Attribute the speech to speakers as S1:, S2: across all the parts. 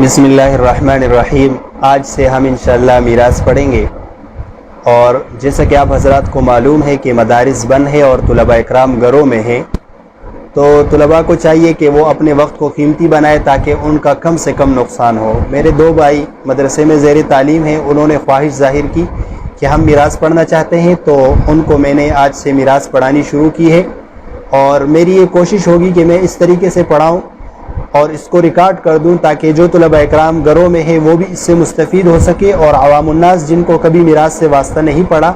S1: بسم اللہ الرحمن الرحیم۔ آج سے ہم انشاءاللہ میراث پڑھیں گے، اور جیسا کہ آپ حضرات کو معلوم ہے کہ مدارس بند ہے اور طلباء اکرام گھروں میں ہیں، تو طلباء کو چاہیے کہ وہ اپنے وقت کو قیمتی بنائے تاکہ ان کا کم سے کم نقصان ہو۔ میرے دو بھائی مدرسے میں زیر تعلیم ہیں، انہوں نے خواہش ظاہر کی کہ ہم میراث پڑھنا چاہتے ہیں، تو ان کو میں نے آج سے میراث پڑھانی شروع کی ہے، اور میری یہ کوشش ہوگی کہ میں اس طریقے سے پڑھاؤں اور اس کو ریکارڈ کر دوں تاکہ جو طلباء اکرام گھروں میں ہیں وہ بھی اس سے مستفید ہو سکے، اور عوام الناس جن کو کبھی میراث سے واسطہ نہیں پڑا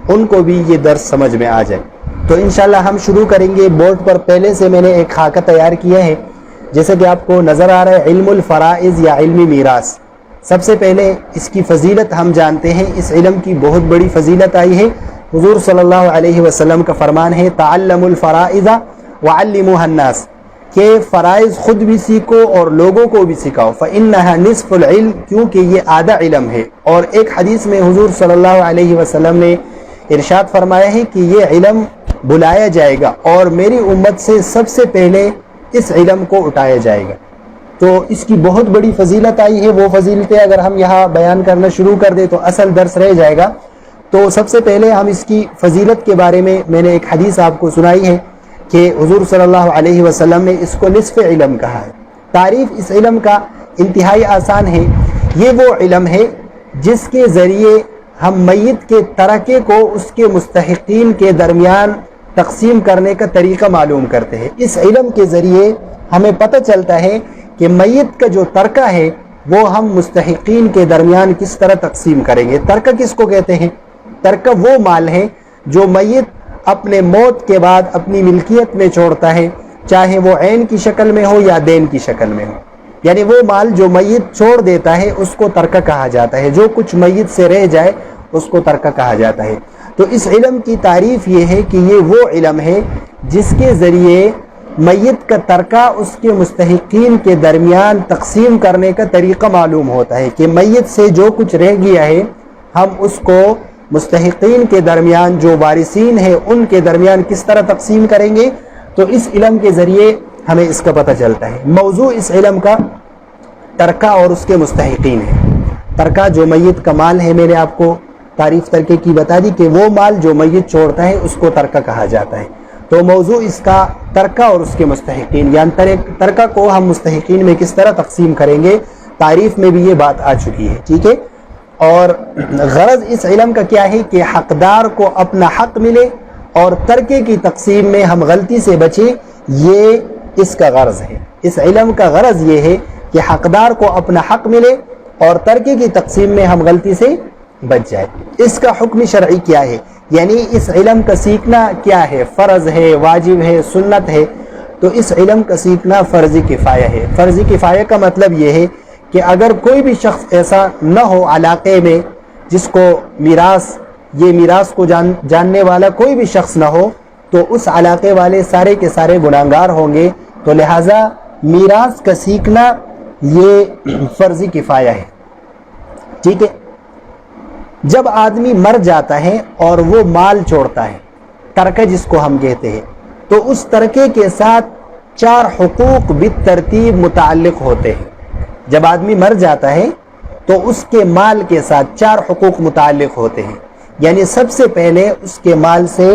S1: ان کو بھی یہ درس سمجھ میں آ جائے۔ تو انشاءاللہ ہم شروع کریں گے۔ بورڈ پر پہلے سے میں نے ایک خاکہ تیار کیا ہے، جیسے کہ آپ کو نظر آ رہا ہے، علم الفرائض یا علمی میراث۔ سب سے پہلے اس کی فضیلت ہم جانتے ہیں، اس علم کی بہت بڑی فضیلت آئی ہے۔ حضور صلی اللہ علیہ وسلم کا فرمان ہے، تعلموا الفرائض وعلموها الناس، کہ فرائض خود بھی سیکھو اور لوگوں کو بھی سکھاؤ، فإنها نصف العلم، کیونکہ یہ آدھا علم ہے۔ اور ایک حدیث میں حضور صلی اللہ علیہ وسلم نے ارشاد فرمایا ہے کہ یہ علم بلایا جائے گا اور میری امت سے سب سے پہلے اس علم کو اٹھایا جائے گا۔ تو اس کی بہت بڑی فضیلت آئی ہے، وہ فضیلتیں اگر ہم یہاں بیان کرنا شروع کر دیں تو اصل درس رہ جائے گا۔ تو سب سے پہلے ہم اس کی فضیلت کے بارے میں نے ایک حدیث آپ کو سنائی ہے کہ حضور صلی اللہ علیہ وسلم نے اس کو نصف علم کہا ہے۔ تعریف اس علم کا انتہائی آسان ہے۔ یہ وہ علم ہے جس کے ذریعے ہم میت کے ترکے کو اس کے مستحقین کے درمیان تقسیم کرنے کا طریقہ معلوم کرتے ہیں۔ اس علم کے ذریعے ہمیں پتہ چلتا ہے کہ میت کا جو ترکہ ہے وہ ہم مستحقین کے درمیان کس طرح تقسیم کریں گے۔ ترکہ کس کو کہتے ہیں؟ ترکہ وہ مال ہے جو میت اپنے موت کے بعد اپنی ملکیت میں چھوڑتا ہے، چاہے وہ عین کی شکل میں ہو یا دین کی شکل میں ہو، یعنی وہ مال جو میت چھوڑ دیتا ہے اس کو ترکہ کہا جاتا ہے۔ جو کچھ میت سے رہ جائے اس کو ترکہ کہا جاتا ہے۔ تو اس علم کی تعریف یہ ہے کہ یہ وہ علم ہے جس کے ذریعے میت کا ترکہ اس کے مستحقین کے درمیان تقسیم کرنے کا طریقہ معلوم ہوتا ہے، کہ میت سے جو کچھ رہ گیا ہے ہم اس کو مستحقین کے درمیان، جو وارثین ہیں ان کے درمیان کس طرح تقسیم کریں گے۔ تو اس علم کے ذریعے ہمیں اس کا پتہ چلتا ہے۔ موضوع اس علم کا ترکہ اور اس کے مستحقین ہے۔ ترکہ جو میت کا مال ہے، میں نے آپ کو تعریف ترکے کی بتا دی کہ وہ مال جو میت چھوڑتا ہے اس کو ترکہ کہا جاتا ہے۔ تو موضوع اس کا ترکہ اور اس کے مستحقین، یعنی ترکہ کو ہم مستحقین میں کس طرح تقسیم کریں گے، تعریف میں بھی یہ بات آ چکی ہے، ٹھیک ہے۔ اور غرض اس علم کا کیا ہے کہ حقدار کو اپنا حق ملے اور ترکے کی تقسیم میں ہم غلطی سے بچیں، یہ اس کا غرض ہے۔ اس علم کا غرض یہ ہے کہ حقدار کو اپنا حق ملے اور ترکے کی تقسیم میں ہم غلطی سے بچ جائے۔ اس کا حکم شرعی کیا ہے، یعنی اس علم کا سیکھنا کیا ہے، فرض ہے، واجب ہے، سنت ہے؟ تو اس علم کا سیکھنا فرض کفایہ ہے۔ فرض کفایہ کا مطلب یہ ہے کہ اگر کوئی بھی شخص ایسا نہ ہو علاقے میں جس کو میراث کو جاننے والا کوئی بھی شخص نہ ہو، تو اس علاقے والے سارے کے سارے گناہگار ہوں گے، تو لہٰذا میراث کا سیکھنا یہ فرض کفایہ ہے، ٹھیک ہے۔ جب آدمی مر جاتا ہے اور وہ مال چھوڑتا ہے، ترکہ جس کو ہم کہتے ہیں، تو اس ترکے کے ساتھ 4 حقوق بالترتیب متعلق ہوتے ہیں۔ جب آدمی مر جاتا ہے تو اس کے مال کے ساتھ 4 حقوق متعلق ہوتے ہیں، یعنی سب سے پہلے اس کے مال سے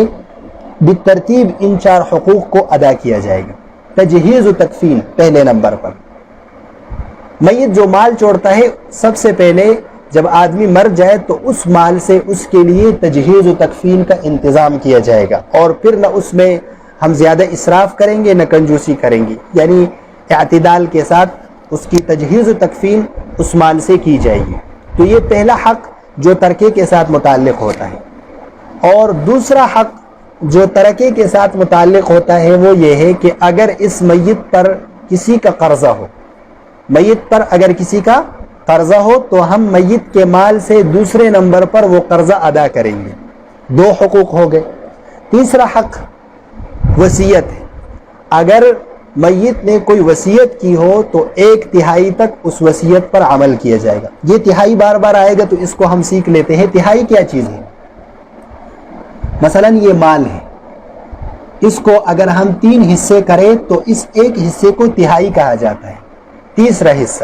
S1: بالترتیب ان 4 حقوق کو ادا کیا جائے گا۔ تجہیز و تکفین پہلے نمبر پر۔ میت جو مال چھوڑتا ہے، سب سے پہلے جب آدمی مر جائے تو اس مال سے اس کے لیے تجہیز و تکفین کا انتظام کیا جائے گا، اور پھر نہ اس میں ہم زیادہ اسراف کریں گے نہ کنجوسی کریں گے، یعنی اعتدال کے ساتھ اس کی تجہیز و تکفین اس مال سے کی جائے گی۔ تو یہ پہلا حق جو ترکے کے ساتھ متعلق ہوتا ہے۔ اور دوسرا حق جو ترکے کے ساتھ متعلق ہوتا ہے وہ یہ ہے کہ اگر اس میت پر کسی کا قرضہ ہو، میت پر اگر کسی کا قرضہ ہو تو ہم میت کے مال سے دوسرے نمبر پر وہ قرضہ ادا کریں گے۔ 2 حقوق ہو گئے۔ تیسرا حق وصیت ہے۔ اگر میت نے کوئی وصیت کی ہو تو 1/3 تک اس وصیت پر عمل کیا جائے گا۔ یہ تہائی بار بار آئے گا تو اس کو ہم سیکھ لیتے ہیں۔ تہائی کیا چیز ہے؟ مثلا یہ مال ہے، اس کو اگر ہم 3 حصے کریں تو اس ایک حصے کو تہائی کہا جاتا ہے۔ تیسرا حصہ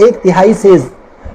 S1: 1/3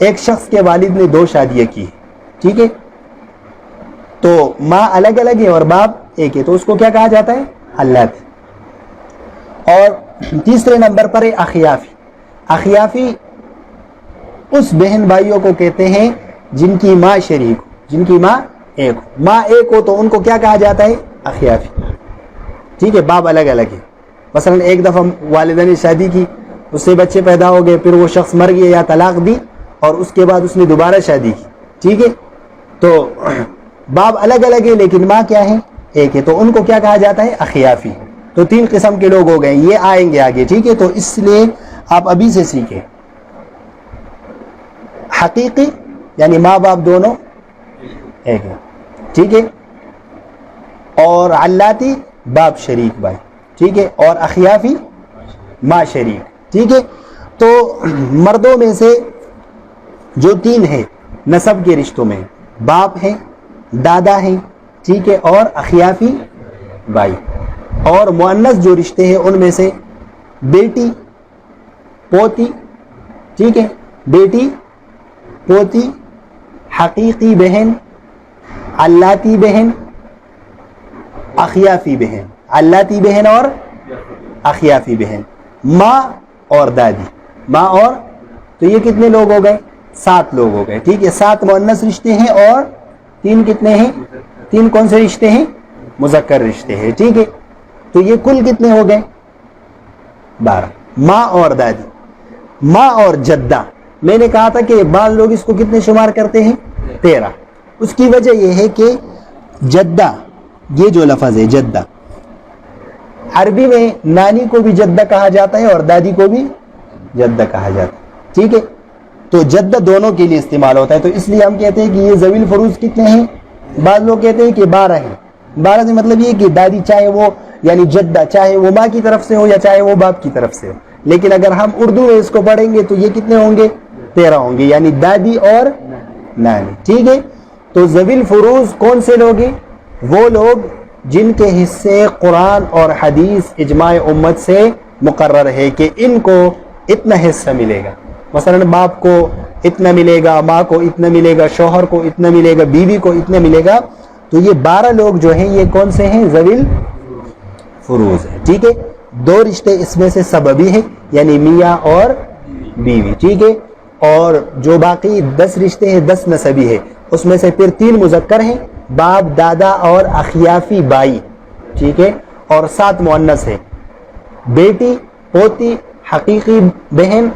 S1: ایک شخص کے والد نے 2 شادیاں کی، ٹھیک ہے، تو ماں الگ الگ ہے اور باپ ایک ہے، تو اس کو کیا کہا جاتا ہے؟ حلاتی۔ اور تیسرے نمبر پر ہے اخیافی۔ اخیافی اس بہن بھائیوں کو کہتے ہیں جن کی ماں شریک ہو، جن کی ماں ایک ہو، ماں ایک ہو تو ان کو کیا کہا جاتا ہے؟ اخیافی، ٹھیک ہے، باپ الگ الگ ہے۔ مثلا ایک دفعہ والدہ نے شادی کی، اس سے بچے پیدا ہو گئے، پھر وہ شخص مر گیا یا طلاق دی اور اس کے بعد اس نے دوبارہ شادی کی، ٹھیک ہے، تو باپ الگ الگ ہے لیکن ماں کیا ہے؟ ایک ہے، تو ان کو کیا کہا جاتا ہے؟ اخیافی۔ تو 3 قسم کے لوگ ہو گئے، یہ آئیں گے آگے، ٹھیک ہے، تو اس لیے آپ ابھی سے سیکھیں۔ حقیقی یعنی ماں باپ دونوں ایک ہے، ٹھیک ہے، اور علاتی باپ شریک بھائی، ٹھیک ہے، اور اخیافی ماں شریک، ٹھیک ہے۔ تو مردوں میں سے جو 3 ہیں نسب کے رشتوں میں، باپ ہیں، دادا ہیں، ٹھیک ہے، اور اخیافی بھائی۔ اور مؤنث جو رشتے ہیں ان میں سے بیٹی، پوتی، ٹھیک ہے، بیٹی، پوتی، حقیقی بہن، علاتی بہن، اخیافی بہن، علاتی بہن اور اخیافی بہن، ماں اور دادی، ماں اور، تو یہ کتنے لوگ ہو گئے؟ 7 لوگ ہو گئے، ٹھیک ہے، 7 مؤنث رشتے ہیں اور 3 کتنے ہیں؟ 3 کون سے رشتے ہیں؟ مذکر رشتے ہیں، ٹھیک ہے، تو یہ کل کتنے ہو گئے؟ 12۔ ماں اور دادی، ماں اور جدہ، میں نے کہا تھا کہ بعض لوگ اس کو کتنے شمار کرتے ہیں؟ 13۔ اس کی وجہ یہ ہے کہ جدہ، یہ جو لفظ ہے جدہ، عربی میں نانی کو بھی جدہ کہا جاتا ہے اور دادی کو بھی جدہ کہا جاتا ہے، ٹھیک ہے، تو جدہ دونوں کے لیے استعمال ہوتا ہے، تو اس لیے ہم کہتے ہیں کہ یہ ذوی الفروض کتنے ہیں؟ بعض لوگ کہتے ہیں کہ 12 ہیں۔ 12 سے مطلب یہ کہ دادی چاہے وہ یعنی جدہ چاہے وہ ماں کی طرف سے ہو یا چاہے وہ باپ کی طرف سے ہو، لیکن اگر ہم اردو میں اس کو پڑھیں گے تو یہ کتنے ہوں گے؟ 13 ہوں گے، یعنی دادی اور نانی، ٹھیک ہے۔ تو ذوی الفروض کون سے لوگ ہیں؟ وہ لوگ جن کے حصے قرآن اور حدیث اجماع امت سے مقرر ہے کہ ان کو اتنا حصہ ملے گا، مثلا باپ کو اتنا ملے گا، ماں کو اتنا ملے گا، شوہر کو اتنا ملے گا، بیوی کو اتنا ملے گا، تو یہ 12 لوگ جو ہیں یہ کون سے ہیں؟ ذوی الفروض ہیں، ٹھیک ہے۔ 2 رشتے اس میں سے سببی ہیں یعنی میاں اور بیوی، ٹھیک ہے، اور جو باقی 10 رشتے ہیں 10 نسبی ہے، اس میں سے پھر 3 مذکر ہیں، باپ، دادا اور اخیافی بائی، ٹھیک ہے، اور 7 مؤنث ہیں، بیٹی، پوتی، حقیقی بہن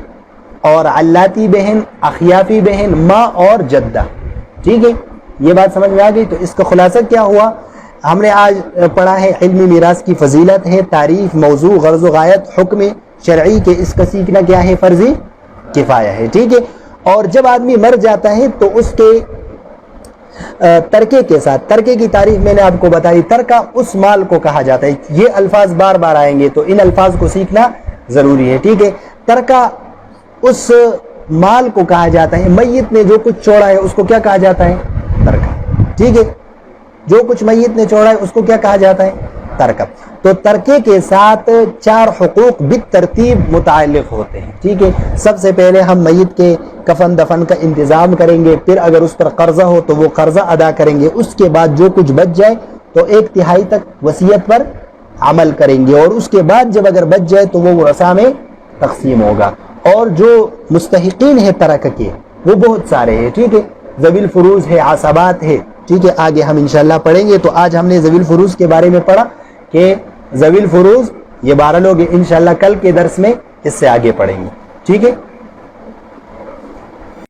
S1: اور علاتی بہن، اخیافی بہن، ماں اور جدہ، ٹھیک ہے۔ یہ بات سمجھ میں آ گئی؟ تو اس کا خلاصہ کیا ہوا؟ ہم نے آج پڑھا ہے علمی میراث کی فضیلت ہے، تعریف، موضوع، غرض و غایت، حکم شرعی کے اس کا سیکھنا کیا ہے؟ فرضی کفایہ ہے، ٹھیک ہے۔ اور جب آدمی مر جاتا ہے تو اس کے ترکے کے ساتھ، ترکے کی تعریف میں نے آپ کو بتائی، ترکہ اس مال کو کہا جاتا ہے، یہ الفاظ بار بار آئیں گے تو ان الفاظ کو سیکھنا ضروری ہے، ٹھیک ہے۔ ترکہ اس مال کو کہا جاتا ہے، میت نے جو کچھ چھوڑا ہے اس کو کیا کہا جاتا ہے؟ ترکہ، ٹھیک ہے، جو کچھ میت نے چھوڑا ہے اس کو کیا کہا جاتا ہے؟ ترکہ۔ تو ترکے کے ساتھ 4 حقوق بالترتیب متعلق ہوتے ہیں، ٹھیک ہے۔ سب سے پہلے ہم میت کے کفن دفن کا انتظام کریں گے، پھر اگر اس پر قرضہ ہو تو وہ قرضہ ادا کریں گے، اس کے بعد جو کچھ بچ جائے تو 1/3 تک وصیت پر عمل کریں گے، اور اس کے بعد جب اگر بچ جائے تو وہ ورثہ میں تقسیم ہوگا۔ اور جو مستحقین ہیں ترکہ کے وہ بہت سارے ہیں، ٹھیک ہے، ذوی الفروض ہے، عصبات ہے، ٹھیک ہے، آگے ہم انشاءاللہ پڑھیں گے۔ تو آج ہم نے ذوی الفروض کے بارے میں پڑھا کہ ذوی الفروض یہ 12 لوگ ہیں، انشاءاللہ کل کے درس میں اس سے آگے پڑھیں گے، ٹھیک ہے۔